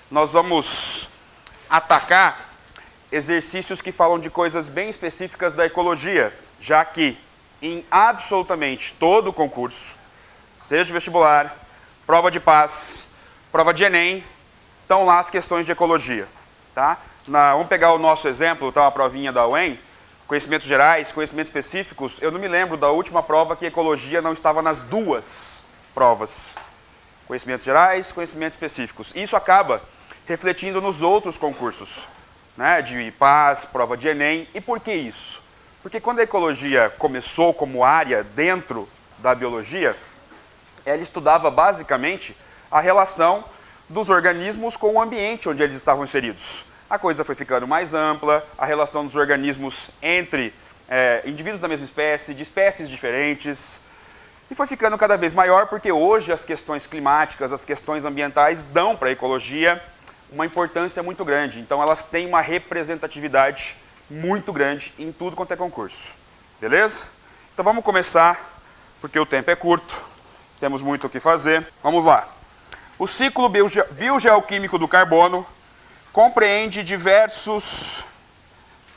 nós vamos atacar exercícios que falam de coisas bem específicas da ecologia, já que em absolutamente todo o concurso, seja vestibular, prova de paz, prova de Enem, estão lá as questões de ecologia. Tá? Vamos pegar o nosso exemplo, tá, a provinha da UEM, conhecimentos gerais, conhecimentos específicos. Eu não me lembro da última prova que ecologia não estava nas duas provas. Conhecimentos gerais, conhecimentos específicos. Isso acaba refletindo nos outros concursos, né, de paz, prova de Enem. E por que isso? Porque quando a ecologia começou como área dentro da biologia, ela estudava basicamente a relação dos organismos com o ambiente onde eles estavam inseridos. A coisa foi ficando mais ampla, a relação dos organismos entre indivíduos da mesma espécie, de espécies diferentes, e foi ficando cada vez maior porque hoje as questões climáticas, as questões ambientais dão para a ecologia uma importância muito grande. Então elas têm uma representatividade muito grande em tudo quanto é concurso. Beleza? Então vamos começar, porque o tempo é curto, temos muito o que fazer. Vamos lá. O ciclo biogeoquímico do carbono compreende diversos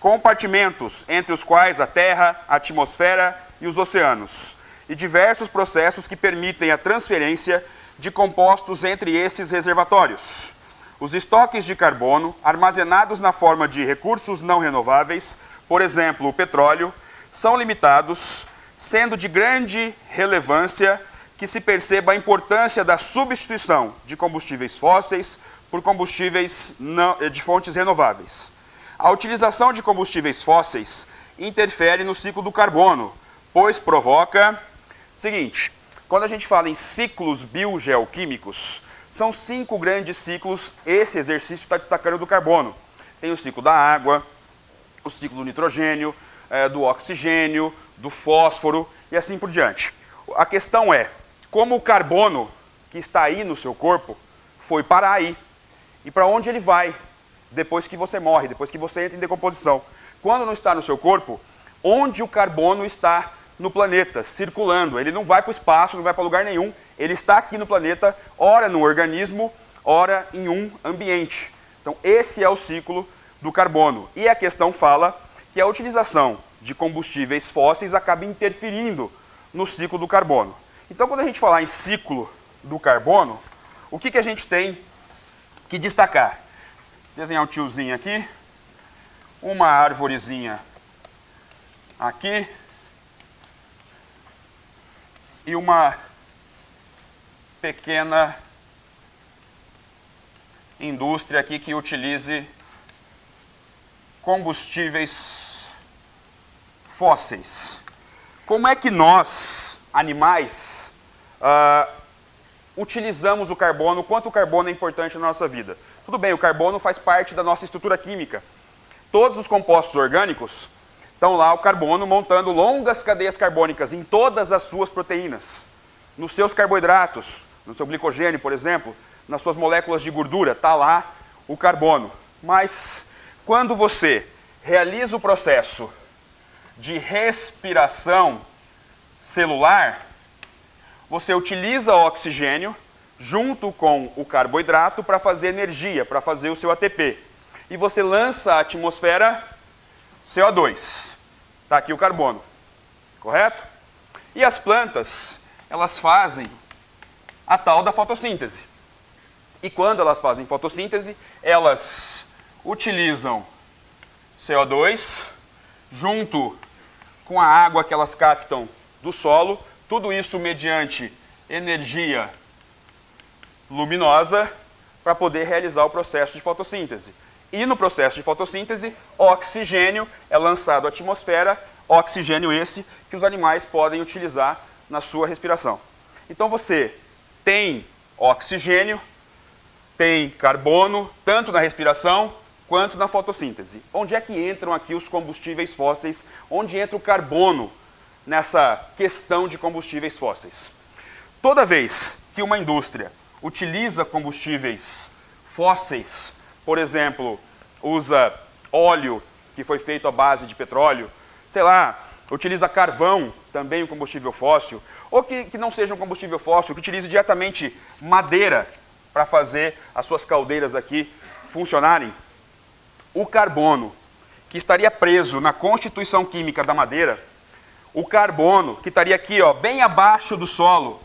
compartimentos, entre os quais a Terra, a atmosfera e os oceanos, e diversos processos que permitem a transferência de compostos entre esses reservatórios. Os estoques de carbono, armazenados na forma de recursos não renováveis, por exemplo, o petróleo, são limitados, sendo de grande relevância que se perceba a importância da substituição de combustíveis fósseis por combustíveis de fontes renováveis. A utilização de combustíveis fósseis interfere no ciclo do carbono, pois provoca... Seguinte, quando a gente fala em ciclos biogeoquímicos, são 5 grandes ciclos. Esse exercício está destacando do carbono. Tem o ciclo da água, o ciclo do nitrogênio, do oxigênio, do fósforo e assim por diante. A questão é, como o carbono que está aí no seu corpo foi parar aí? E para onde ele vai depois que você morre, depois que você entra em decomposição? Quando não está no seu corpo, onde o carbono está no planeta, circulando? Ele não vai para o espaço, não vai para lugar nenhum. Ele está aqui no planeta, ora no organismo, ora em um ambiente. Então esse é o ciclo do carbono. E a questão fala que a utilização de combustíveis fósseis acaba interferindo no ciclo do carbono. Então quando a gente falar em ciclo do carbono, o que a gente tem que destacar? Vou desenhar um tiozinho aqui, uma arvorezinha aqui e uma pequena indústria aqui que utilize combustíveis fósseis. Como é que nós, animais, utilizamos o carbono? Quanto o carbono é importante na nossa vida? Tudo bem, o carbono faz parte da nossa estrutura química. Todos os compostos orgânicos estão lá, o carbono, montando longas cadeias carbônicas em todas as suas proteínas. Nos seus carboidratos, no seu glicogênio, por exemplo, nas suas moléculas de gordura, está lá o carbono. Mas quando você realiza o processo de respiração celular, você utiliza o oxigênio junto com o carboidrato para fazer energia, para fazer o seu ATP. E você lança à atmosfera CO2. Está aqui o carbono, correto? E as plantas, elas fazem a tal da fotossíntese. E quando elas fazem fotossíntese, elas utilizam CO2 junto com a água que elas captam do solo, tudo isso mediante energia luminosa para poder realizar o processo de fotossíntese. E no processo de fotossíntese, oxigênio é lançado à atmosfera, oxigênio esse que os animais podem utilizar na sua respiração. Então você tem oxigênio, tem carbono, tanto na respiração quanto na fotossíntese. Onde é que entram aqui os combustíveis fósseis? Onde entra o carbono nessa questão de combustíveis fósseis? Toda vez que uma indústria utiliza combustíveis fósseis, por exemplo, usa óleo que foi feito à base de petróleo, sei lá, utiliza carvão, também um combustível fóssil, ou que não seja um combustível fóssil, que utilize diretamente madeira para fazer as suas caldeiras aqui funcionarem? O carbono, que estaria preso na constituição química da madeira, o carbono, que estaria aqui, ó, bem abaixo do solo,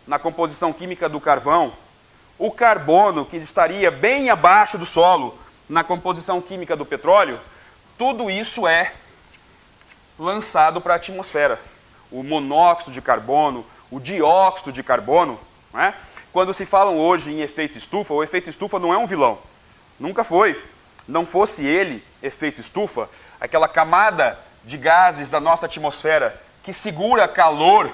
na composição química do carvão, o carbono, que estaria bem abaixo do solo, na composição química do petróleo, tudo isso é lançado para a atmosfera. O monóxido de carbono, o dióxido de carbono, né? Quando se falam hoje em efeito estufa, o efeito estufa não é um vilão. Nunca foi. Não fosse ele, efeito estufa, aquela camada de gases da nossa atmosfera que segura calor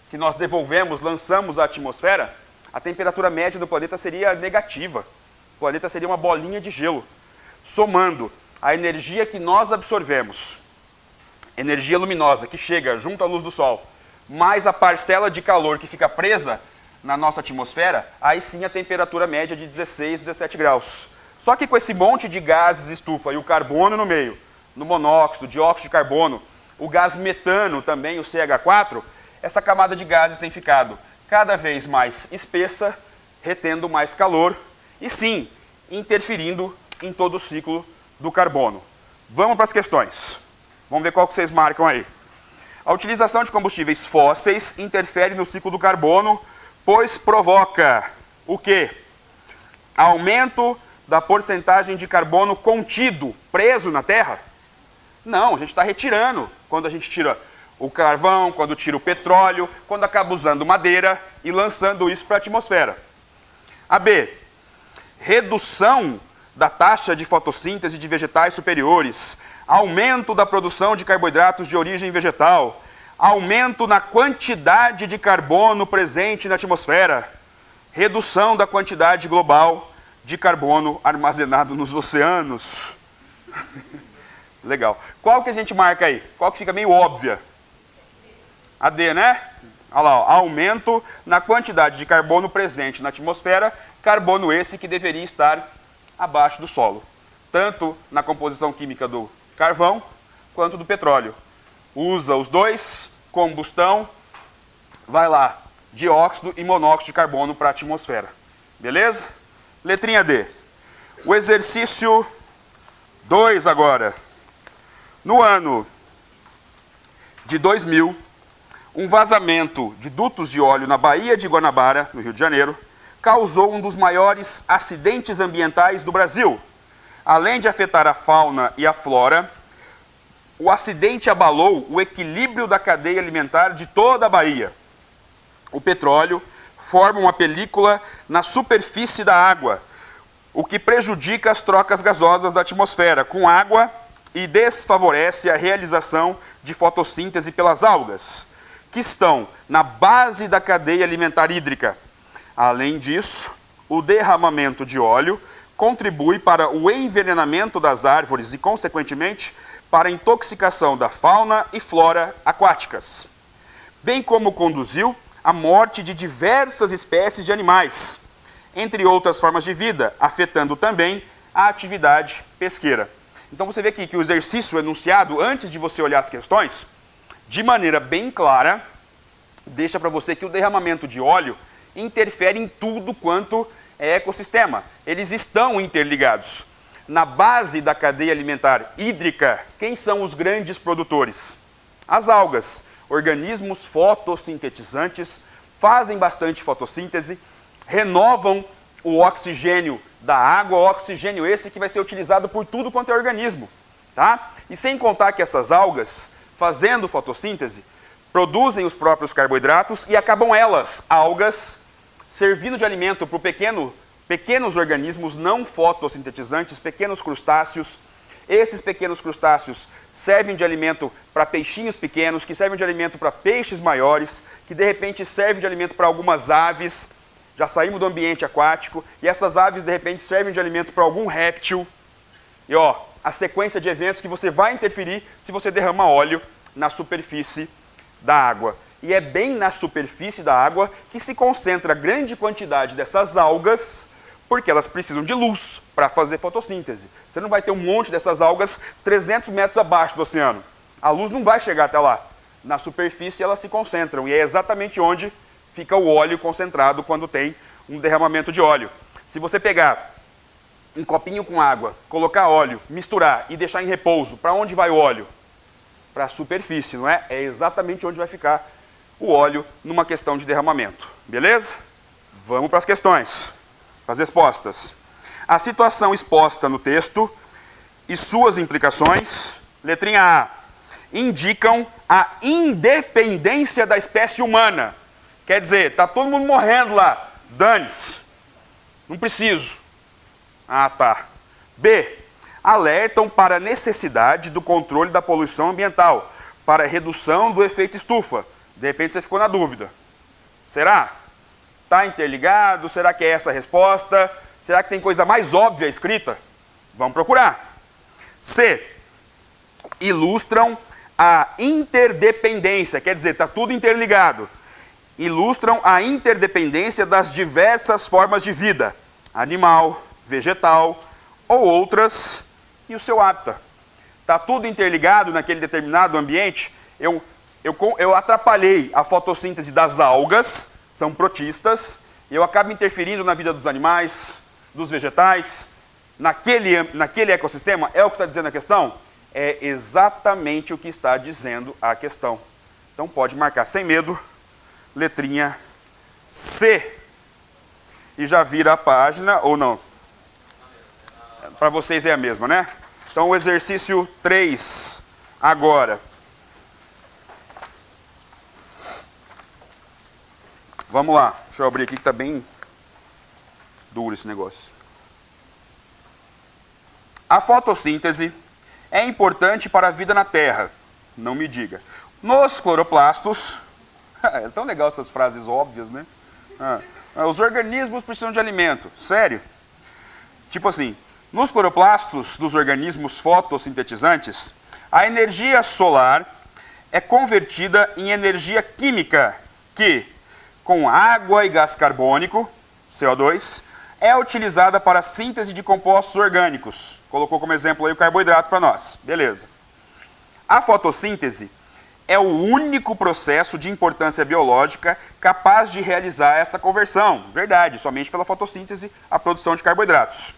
que nós devolvemos, lançamos à atmosfera, a temperatura média do planeta seria negativa. O planeta seria uma bolinha de gelo. Somando a energia que nós absorvemos, energia luminosa que chega junto à luz do Sol, mais a parcela de calor que fica presa na nossa atmosfera, aí sim a temperatura média de 16, 17 graus. Só que com esse monte de gases estufa e o carbono no meio, no monóxido, dióxido de carbono, o gás metano também, o CH4, essa camada de gases tem ficado cada vez mais espessa, retendo mais calor e sim, interferindo em todo o ciclo do carbono. Vamos para as questões. Vamos ver qual que vocês marcam aí. A utilização de combustíveis fósseis interfere no ciclo do carbono, pois provoca o quê? Aumento da porcentagem de carbono contido, preso na Terra? Não, a gente está retirando. Quando a gente tira o carvão, quando tira o petróleo, quando acaba usando madeira e lançando isso para a atmosfera. A B, redução da taxa de fotossíntese de vegetais superiores, aumento da produção de carboidratos de origem vegetal, aumento na quantidade de carbono presente na atmosfera, redução da quantidade global de carbono armazenado nos oceanos. Legal. Qual que a gente marca aí? Qual que fica meio óbvia? A D, né? Olha lá, ó, aumento na quantidade de carbono presente na atmosfera, carbono esse que deveria estar abaixo do solo, tanto na composição química do carvão quanto do petróleo. Usa os dois, combustão, vai lá, dióxido e monóxido de carbono para a atmosfera. Beleza? Letrinha D. O exercício 2 agora. No ano de 2000, um vazamento de dutos de óleo na Baía de Guanabara, no Rio de Janeiro, causou um dos maiores acidentes ambientais do Brasil. Além de afetar a fauna e a flora, o acidente abalou o equilíbrio da cadeia alimentar de toda a Bahia. O petróleo forma uma película na superfície da água, o que prejudica as trocas gasosas da atmosfera com água e desfavorece a realização de fotossíntese pelas algas, que estão na base da cadeia alimentar hídrica. Além disso, o derramamento de óleo contribui para o envenenamento das árvores e, consequentemente, para a intoxicação da fauna e flora aquáticas, bem como conduziu à morte de diversas espécies de animais, entre outras formas de vida, afetando também a atividade pesqueira. Então você vê aqui que o exercício enunciado, antes de você olhar as questões, de maneira bem clara, deixa para você que o derramamento de óleo interfere em tudo quanto é ecossistema. Eles estão interligados. Na base da cadeia alimentar hídrica, quem são os grandes produtores? As algas, organismos fotossintetizantes, fazem bastante fotossíntese, renovam o oxigênio da água, o oxigênio esse que vai ser utilizado por tudo quanto é organismo. Tá? E sem contar que essas algas, fazendo fotossíntese, produzem os próprios carboidratos e acabam elas, algas, servindo de alimento para pequenos organismos não fotossintetizantes, pequenos crustáceos. Esses pequenos crustáceos servem de alimento para peixinhos pequenos, que servem de alimento para peixes maiores, que de repente servem de alimento para algumas aves. Já saímos do ambiente aquático e essas aves de repente servem de alimento para algum réptil. E ó, a sequência de eventos que você vai interferir se você derrama óleo na superfície da água. E é bem na superfície da água que se concentra grande quantidade dessas algas, porque elas precisam de luz para fazer fotossíntese. Você não vai ter um monte dessas algas 300 metros abaixo do oceano. A luz não vai chegar até lá. Na superfície elas se concentram e é exatamente onde fica o óleo concentrado quando tem um derramamento de óleo. Se você pegar um copinho com água, colocar óleo, misturar e deixar em repouso, para onde vai o óleo? Para a superfície, não é? É exatamente onde vai ficar o óleo numa questão de derramamento. Beleza? Vamos para as questões, para as respostas. A situação exposta no texto e suas implicações, letrinha A, indicam a independência da espécie humana. Quer dizer, está todo mundo morrendo lá. Dane-se. Não preciso. Ah, tá. B, alertam para a necessidade do controle da poluição ambiental, para a redução do efeito estufa. De repente você ficou na dúvida. Será? Está interligado? Será que é essa a resposta? Será que tem coisa mais óbvia escrita? Vamos procurar. C, ilustram a interdependência, quer dizer, está tudo interligado. Ilustram a interdependência das diversas formas de vida, animal, vegetal ou outras, e o seu hábitat. Está tudo interligado naquele determinado ambiente. Eu atrapalhei a fotossíntese das algas, são protistas, e eu acabo interferindo na vida dos animais, dos vegetais, naquele ecossistema. É o que está dizendo a questão? É exatamente o que está dizendo a questão. Então pode marcar sem medo, letrinha C. E já vira a página, ou não? Para vocês é a mesma, né? Então o exercício 3, agora. Vamos lá, deixa eu abrir aqui que está bem duro esse negócio. A fotossíntese é importante para a vida na Terra, não me diga. Nos cloroplastos, é tão legal essas frases óbvias, né? Os organismos precisam de alimento, sério? Tipo assim, nos cloroplastos dos organismos fotossintetizantes, a energia solar é convertida em energia química que, com água e gás carbônico, CO2, é utilizada para a síntese de compostos orgânicos. Colocou como exemplo aí o carboidrato para nós. Beleza. A fotossíntese é o único processo de importância biológica capaz de realizar esta conversão. Verdade, somente pela fotossíntese a produção de carboidratos.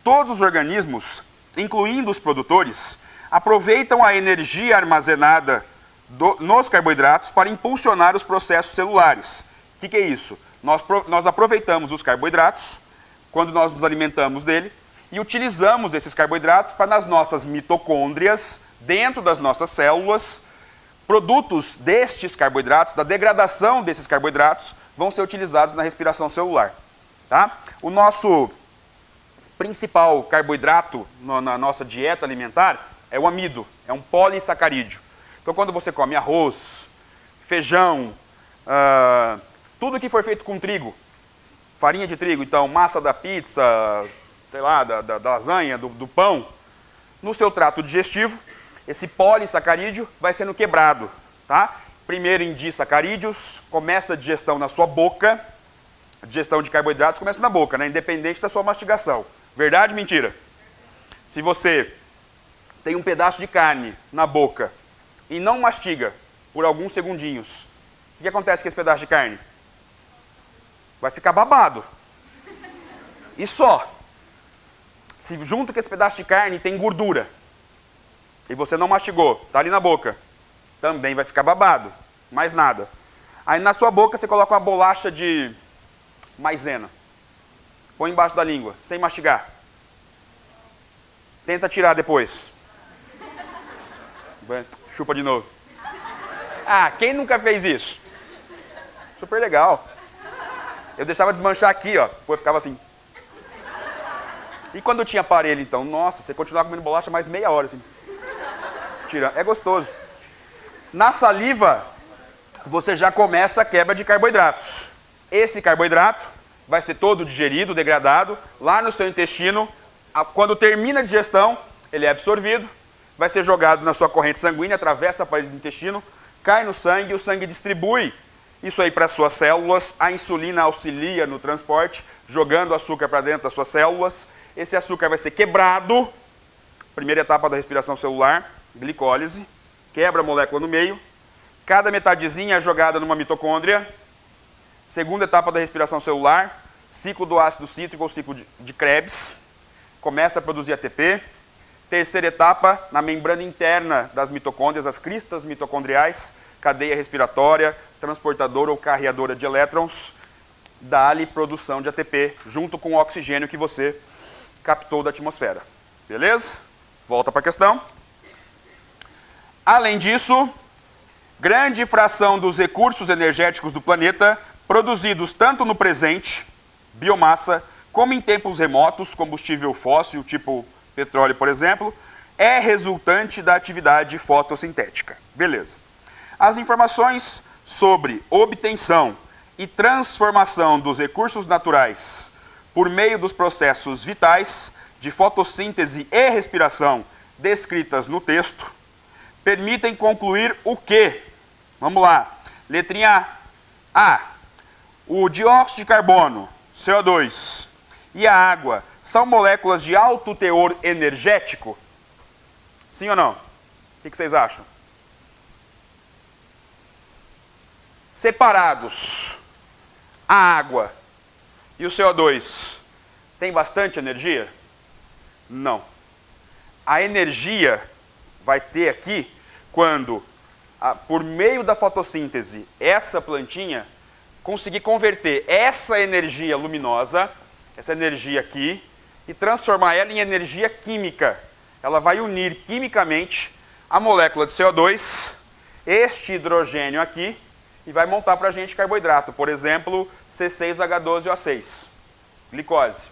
Todos os organismos, incluindo os produtores, aproveitam a energia armazenada nos carboidratos para impulsionar os processos celulares. O que é isso? Nós aproveitamos os carboidratos, quando nós nos alimentamos dele, e utilizamos esses carboidratos para nas nossas mitocôndrias, dentro das nossas células, produtos destes carboidratos, da degradação desses carboidratos, vão ser utilizados na respiração celular. Tá? O nosso principal carboidrato na nossa dieta alimentar é o amido, é um polissacarídeo. Então quando você come arroz, feijão, tudo que for feito com trigo, farinha de trigo, então massa da pizza, sei lá, da lasanha, do pão, no seu trato digestivo, esse polissacarídeo vai sendo quebrado, tá? Primeiro em disacarídeos, começa a digestão na sua boca, a digestão de carboidratos começa na boca, né? Independente da sua mastigação. Verdade ou mentira? Se você tem um pedaço de carne na boca e não mastiga por alguns segundinhos, o que acontece com esse pedaço de carne? Vai ficar babado. E só. Se junto com esse pedaço de carne tem gordura, e você não mastigou, está ali na boca, também vai ficar babado. Mais nada. Aí na sua boca você coloca uma bolacha de maisena. Põe embaixo da língua, sem mastigar. Tenta tirar depois. Chupa de novo. Ah, quem nunca fez isso? Super legal. Eu deixava desmanchar aqui, ó. Depois ficava assim. E quando eu tinha aparelho, então? Nossa, você continuava comendo bolacha mais meia hora, assim. Tirando. É gostoso. Na saliva, você já começa a quebra de carboidratos. Esse carboidrato vai ser todo digerido, degradado, lá no seu intestino. Quando termina a digestão, ele é absorvido, vai ser jogado na sua corrente sanguínea, atravessa a parede do intestino, cai no sangue, e o sangue distribui isso aí para as suas células. A insulina auxilia no transporte, jogando açúcar para dentro das suas células. Esse açúcar vai ser quebrado, primeira etapa da respiração celular, glicólise, quebra a molécula no meio. Cada metadezinha é jogada numa mitocôndria. Segunda etapa da respiração celular, ciclo do ácido cítrico ou ciclo de Krebs, começa a produzir ATP. Terceira etapa, na membrana interna das mitocôndrias, as cristas mitocondriais, cadeia respiratória, transportadora ou carreadora de elétrons, dá-lhe produção de ATP, junto com o oxigênio que você captou da atmosfera. Beleza? Volta para a questão. Além disso, grande fração dos recursos energéticos do planeta, produzidos tanto no presente, biomassa, como em tempos remotos, combustível fóssil, tipo petróleo, por exemplo, é resultante da atividade fotossintética. Beleza. As informações sobre obtenção e transformação dos recursos naturais por meio dos processos vitais de fotossíntese e respiração descritas no texto permitem concluir o quê? Vamos lá. Letrinha A. O dióxido de carbono, CO2, e a água são moléculas de alto teor energético? Sim ou não? O que vocês acham? Separados, a água e o CO2 têm bastante energia? Não. A energia vai ter aqui quando, por meio da fotossíntese, essa plantinha conseguir converter essa energia luminosa, essa energia aqui, e transformar ela em energia química. Ela vai unir quimicamente a molécula de CO2, este hidrogênio aqui, e vai montar para a gente carboidrato. Por exemplo, C6H12O6, glicose.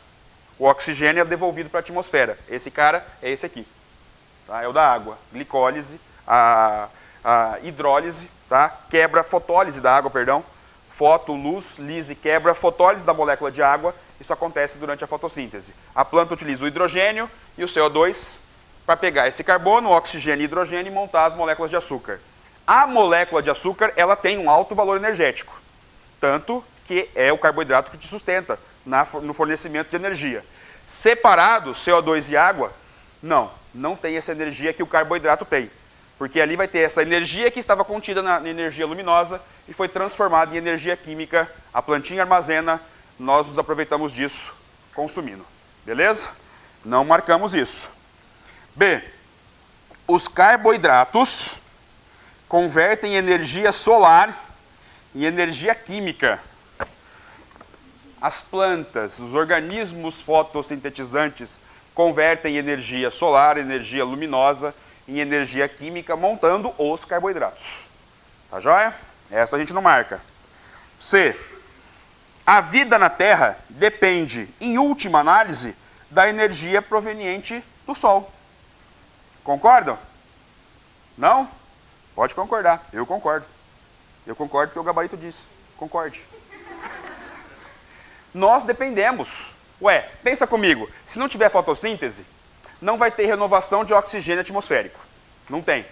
O oxigênio é devolvido para a atmosfera. Esse cara é esse aqui. Tá? É o da água. Glicólise, a hidrólise, tá? Quebra, fotólise da água, perdão. Foto, luz, lise, quebra, fotólise da molécula de água. Isso acontece durante a fotossíntese. A planta utiliza o hidrogênio e o CO2 para pegar esse carbono, oxigênio e hidrogênio e montar as moléculas de açúcar. A molécula de açúcar, ela tem um alto valor energético. Tanto que é o carboidrato que te sustenta no fornecimento de energia. Separado, CO2 e água, não tem essa energia que o carboidrato tem. Porque ali vai ter essa energia que estava contida na energia luminosa e foi transformada em energia química. A plantinha armazena, nós nos aproveitamos disso consumindo. Beleza? Não marcamos isso. B. Os carboidratos convertem energia solar em energia química. As plantas, os organismos fotossintetizantes convertem energia solar, energia luminosa, em energia química, montando os carboidratos. Tá joia? Essa a gente não marca. C. A vida na Terra depende, em última análise, da energia proveniente do Sol. Concordam? Não? Pode concordar. Eu concordo. Eu concordo porque o gabarito diz. Concorde. Nós dependemos. Ué, pensa comigo. Se não tiver fotossíntese, não vai ter renovação de oxigênio atmosférico. Não tem.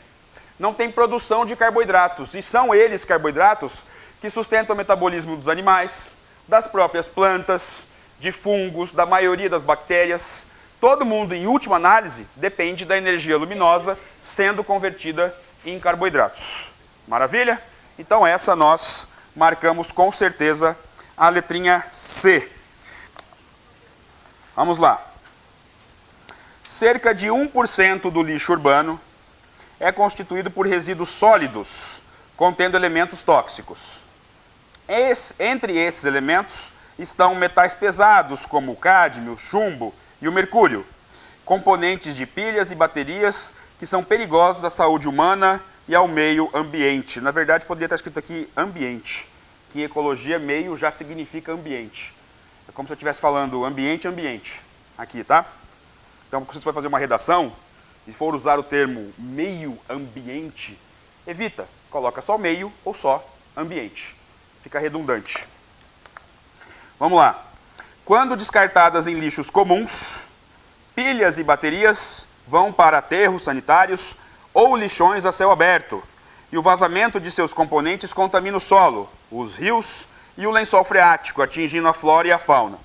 Não tem produção de carboidratos. E são eles, carboidratos, que sustentam o metabolismo dos animais, das próprias plantas, de fungos, da maioria das bactérias. Todo mundo, em última análise, depende da energia luminosa sendo convertida em carboidratos. Maravilha? Então essa nós marcamos com certeza a letrinha C. Vamos lá. Cerca de 1% do lixo urbano é constituído por resíduos sólidos, contendo elementos tóxicos. Entre esses elementos estão metais pesados, como o cádmio, o chumbo e o mercúrio, componentes de pilhas e baterias que são perigosos à saúde humana e ao meio ambiente. Na verdade, poderia estar escrito aqui ambiente, que em ecologia meio já significa ambiente. É como se eu estivesse falando ambiente, ambiente, aqui, tá? Então, se você for fazer uma redação e for usar o termo meio ambiente, evita, coloca só meio ou só ambiente. Fica redundante. Vamos lá. Quando descartadas em lixos comuns, pilhas e baterias vão para aterros sanitários ou lixões a céu aberto, e o vazamento de seus componentes contamina o solo, os rios e o lençol freático, atingindo a flora e a fauna.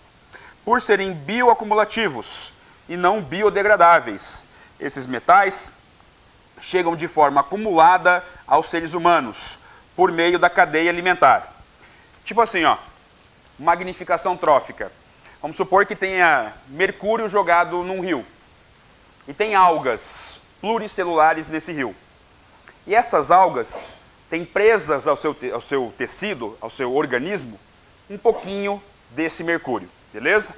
Por serem bioacumulativos e não biodegradáveis, esses metais chegam de forma acumulada aos seres humanos, por meio da cadeia alimentar. Tipo assim, ó, magnificação trófica. Vamos supor que tenha mercúrio jogado num rio. E tem algas pluricelulares nesse rio. E essas algas têm presas ao seu tecido, ao seu organismo, um pouquinho desse mercúrio, beleza?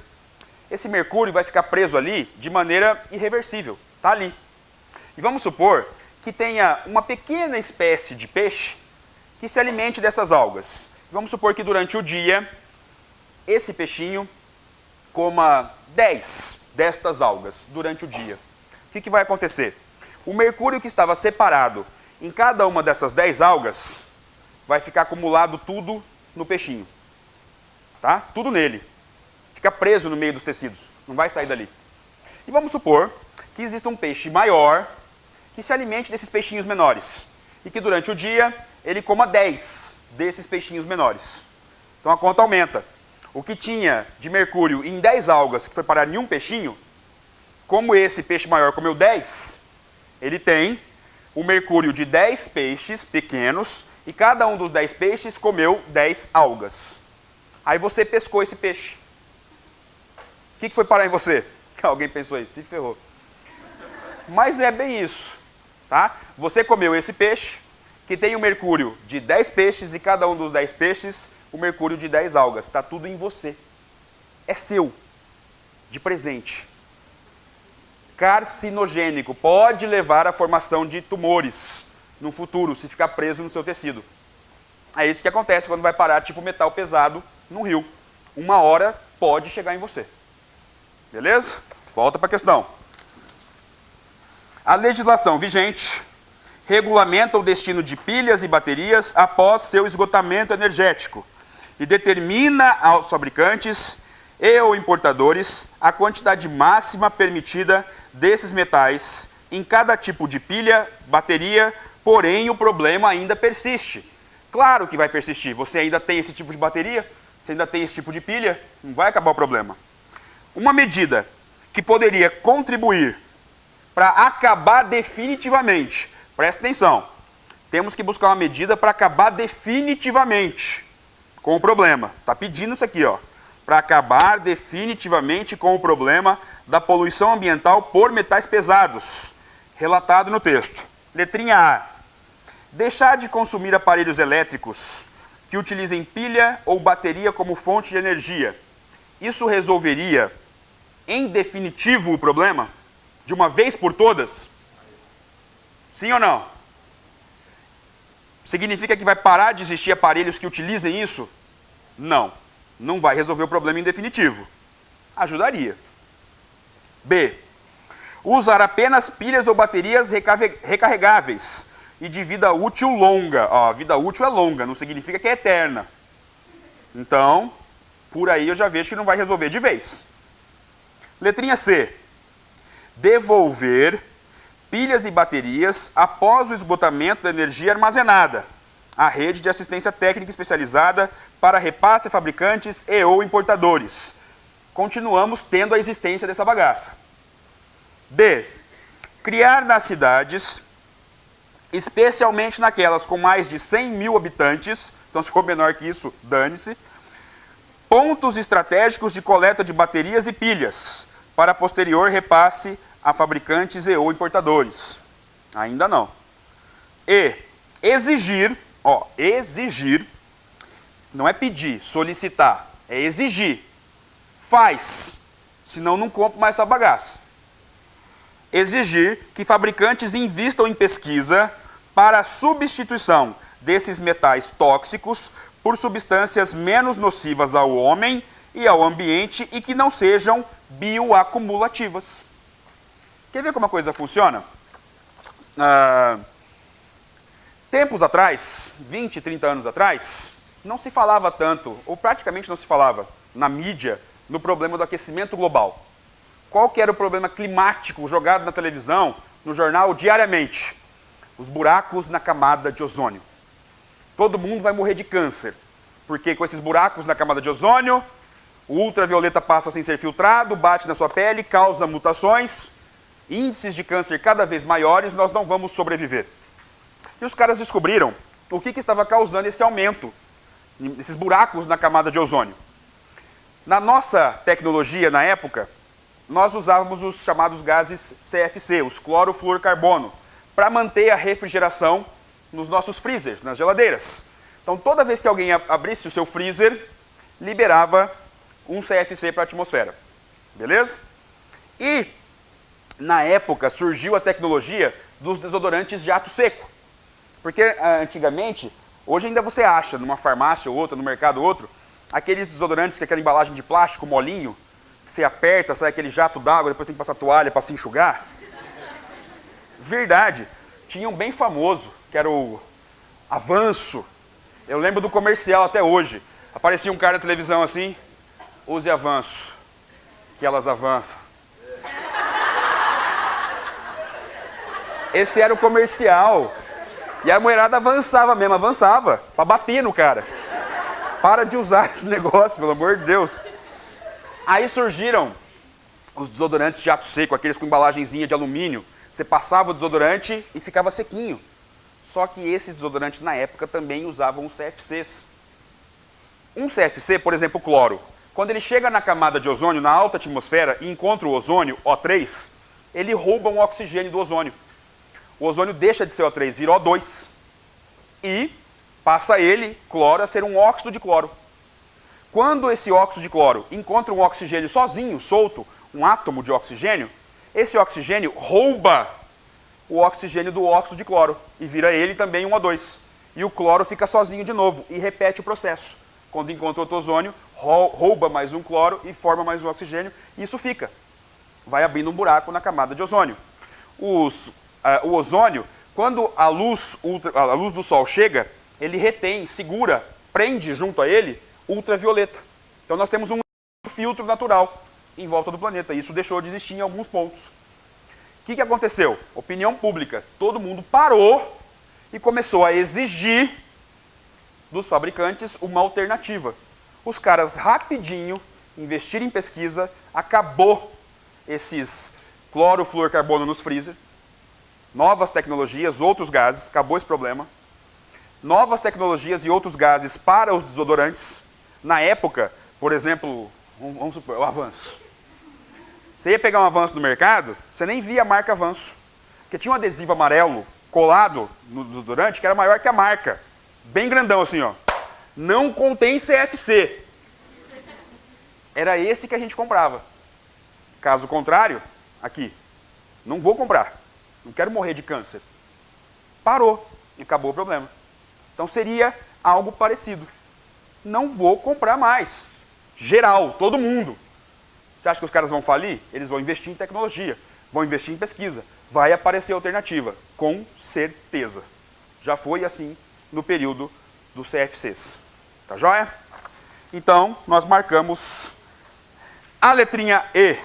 Esse mercúrio vai ficar preso ali de maneira irreversível, tá ali. E vamos supor que tenha uma pequena espécie de peixe que se alimente dessas algas. Vamos supor que durante o dia, esse peixinho coma 10 destas algas durante o dia. O que vai acontecer? O mercúrio que estava separado em cada uma dessas 10 algas vai ficar acumulado tudo no peixinho. Tá? Tudo nele. Fica preso no meio dos tecidos. Não vai sair dali. E vamos supor que exista um peixe maior que se alimente desses peixinhos menores. E que durante o dia ele coma 10 desses peixinhos menores. Então a conta aumenta. O que tinha de mercúrio em 10 algas que foi parar em um peixinho, como esse peixe maior comeu 10, ele tem o mercúrio de 10 peixes pequenos e cada um dos 10 peixes comeu 10 algas. Aí você pescou esse peixe. O que foi parar em você? Alguém pensou isso, se ferrou. Mas é bem isso. Tá? Você comeu esse peixe, que tem o mercúrio de 10 peixes e cada um dos 10 peixes o mercúrio de 10 algas. Está tudo em você. É seu. De presente. Carcinogênico. Pode levar à formação de tumores no futuro, se ficar preso no seu tecido. É isso que acontece quando vai parar tipo metal pesado no rio. Uma hora pode chegar em você. Beleza? Volta para a questão. A legislação vigente regulamenta o destino de pilhas e baterias após seu esgotamento energético e determina aos fabricantes e ou importadores a quantidade máxima permitida desses metais em cada tipo de pilha, bateria, porém o problema ainda persiste. Claro que vai persistir. Você ainda tem esse tipo de bateria, você ainda tem esse tipo de pilha, não vai acabar o problema. Uma medida que poderia contribuir para acabar definitivamente, presta atenção, temos que buscar uma medida para acabar definitivamente com o problema. Está pedindo isso aqui, ó, para acabar definitivamente com o problema da poluição ambiental por metais pesados, relatado no texto. Letrinha A. Deixar de consumir aparelhos elétricos que utilizem pilha ou bateria como fonte de energia. Isso resolveria, em definitivo, o problema? De uma vez por todas? Sim ou não? Significa que vai parar de existir aparelhos que utilizem isso? Não. Não vai resolver o problema em definitivo. Ajudaria. B. Usar apenas pilhas ou baterias recarregáveis e de vida útil longa. Ó, a vida útil é longa, não significa que é eterna. Então, por aí eu já vejo que não vai resolver de vez. Letrinha C. Devolver pilhas e baterias após o esgotamento da energia armazenada à rede de assistência técnica especializada para repasse a fabricantes e ou importadores. Continuamos tendo a existência dessa bagaça. D. Criar nas cidades, especialmente naquelas com mais de 100 mil habitantes, então se for menor que isso, dane-se, pontos estratégicos de coleta de baterias e pilhas, para posterior repasse a fabricantes e ou importadores. Ainda não. E exigir, ó, exigir, não é pedir, solicitar, é exigir. Faz, senão não compro mais essa bagaça. Exigir que fabricantes invistam em pesquisa para a substituição desses metais tóxicos por substâncias menos nocivas ao homem e ao ambiente e que não sejam bioacumulativas. Quer ver como a coisa funciona? Tempos atrás, 20, 30 anos atrás, não se falava tanto, ou praticamente não se falava, na mídia, no problema do aquecimento global. Qual que era o problema climático jogado na televisão, no jornal, diariamente? Os buracos na camada de ozônio. Todo mundo vai morrer de câncer, porque com esses buracos na camada de ozônio, o ultravioleta passa sem ser filtrado, bate na sua pele, causa mutações, índices de câncer cada vez maiores, nós não vamos sobreviver. E os caras descobriram o que estava causando esse aumento, esses buracos na camada de ozônio. Na nossa tecnologia, na época, nós usávamos os chamados gases CFC, os clorofluorcarbono, para manter a refrigeração nos nossos freezers, nas geladeiras. Então, toda vez que alguém abrisse o seu freezer, liberava um CFC para a atmosfera. Beleza? E, na época, surgiu a tecnologia dos desodorantes jato seco. Porque, antigamente, hoje ainda você acha, numa farmácia ou outra, no mercado ou outro, aqueles desodorantes que é aquela embalagem de plástico molinho, que você aperta, sai aquele jato d'água, depois tem que passar toalha para se enxugar. Verdade. Tinha um bem famoso, que era o Avanço. Eu lembro do comercial até hoje. Aparecia um cara na televisão assim, use Avanço, que elas avançam. Esse era o comercial. E a mulherada avançava mesmo, avançava, para bater no cara. Para de usar esse negócio, pelo amor de Deus. Aí surgiram os desodorantes de jato seco, aqueles com embalagenzinha de alumínio. Você passava o desodorante e ficava sequinho. Só que esses desodorantes, na época, também usavam os CFCs. Um CFC, por exemplo, o cloro. Quando ele chega na camada de ozônio, na alta atmosfera, e encontra o ozônio, O3, ele rouba um oxigênio do ozônio. O ozônio deixa de ser O3, vira O2. E passa ele, cloro, a ser um óxido de cloro. Quando esse óxido de cloro encontra um oxigênio sozinho, solto, um átomo de oxigênio, esse oxigênio rouba o oxigênio do óxido de cloro e vira ele também um O2. E o cloro fica sozinho de novo e repete o processo. Quando encontra outro ozônio, rouba mais um cloro e forma mais um oxigênio e isso fica. Vai abrindo um buraco na camada de ozônio. O ozônio, quando a luz do sol chega, ele retém, segura, prende junto a ele ultravioleta. Então nós temos um filtro natural em volta do planeta. Isso deixou de existir em alguns pontos. O que aconteceu? Opinião pública. Todo mundo parou e começou a exigir dos fabricantes uma alternativa. Os caras rapidinho investiram em pesquisa, acabou esses clorofluorcarbono nos freezer, novas tecnologias, outros gases, acabou esse problema. Novas tecnologias e outros gases para os desodorantes. Na época, por exemplo, vamos supor, o Avanço. Você ia pegar um Avanço no mercado, você nem via a marca Avanço. Porque tinha um adesivo amarelo colado no desodorante que era maior que a marca. Bem grandão assim, ó. Não contém CFC. Era esse que a gente comprava. Caso contrário, aqui, não vou comprar. Não quero morrer de câncer. Parou e acabou o problema. Então seria algo parecido. Não vou comprar mais. Geral, todo mundo. Você acha que os caras vão falir? Eles vão investir em tecnologia, vão investir em pesquisa. Vai aparecer alternativa, com certeza. Já foi assim no período dos CFCs. Tá joia? Então, nós marcamos a letrinha E